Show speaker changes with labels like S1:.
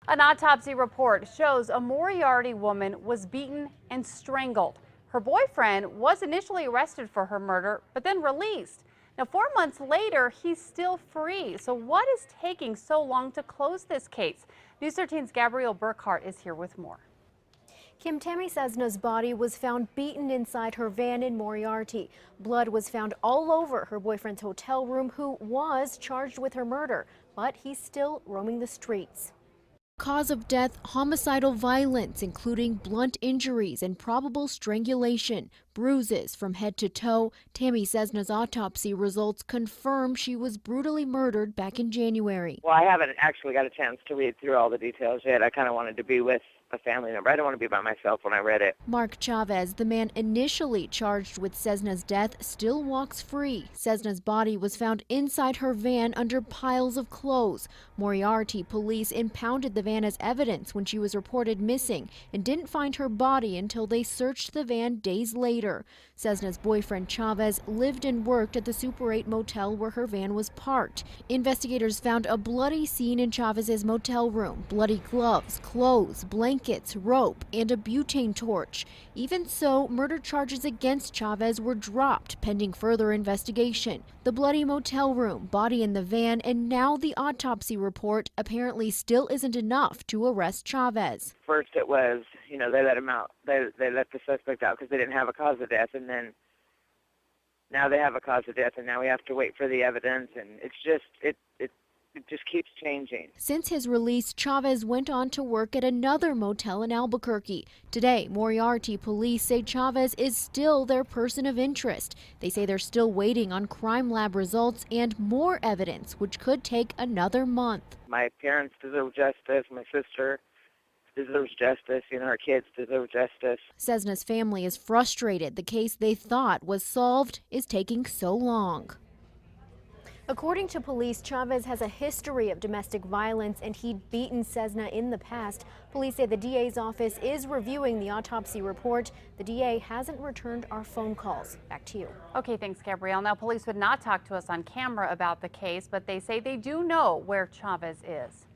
S1: An autopsy report shows a Moriarty woman was beaten and strangled. Her boyfriend was initially arrested for her murder, but then released. Now, 4 months later, he's still free. So what is taking so long to close this case? News 13's Gabrielle Burkhart is here with more.
S2: Kim, Tammy Cessna's body was found beaten inside her van in Moriarty. Blood was found all over her boyfriend's hotel room, who was charged with her murder, but he's still roaming the streets. Cause of death, homicidal violence, including blunt injuries and probable strangulation. Bruises from head to toe. Tammy Cessna's autopsy results confirm she was brutally murdered back in January.
S3: Well, I haven't actually got a chance to read through all the details yet. I kind of wanted to be with a family member. I don't want to be by myself when I read it.
S2: Mark Chavez, the man initially charged with Cessna's death, still walks free. Cessna's body was found inside her van under piles of clothes. Moriarty police impounded the van as evidence when she was reported missing and didn't find her body until they searched the van days later. Cessna's boyfriend Chavez lived and worked at the Super 8 motel where her van was parked. Investigators found a bloody scene in Chavez's motel room. Bloody gloves, clothes, blankets, rope, and a butane torch. Even so, murder charges against Chavez were dropped pending further investigation. The bloody motel room, body in the van, and now the autopsy report apparently still isn't enough to arrest Chavez.
S3: First it was, they let him out. They let the suspect out because they didn't have a cause of death, and then now they have a cause of death, and now we have to wait for the evidence, and it just keeps changing.
S2: Since his release, Chavez went on to work at another motel in Albuquerque. Today, Moriarty police say Chavez is still their person of interest. They say they're still waiting on crime lab results and more evidence, which could take another month.
S3: My parents deserve justice. My sister deserves justice. Our kids deserve justice.
S2: Cessna's family is frustrated. The case they thought was solved is taking so long. According to police, Chavez has a history of domestic violence and he'd beaten Cessna in the past. Police say the DA's office is reviewing the autopsy report. The DA hasn't returned our phone calls. Back to you.
S1: Okay, thanks, Gabrielle. Now, police would not talk to us on camera about the case, but they say they do know where Chavez is.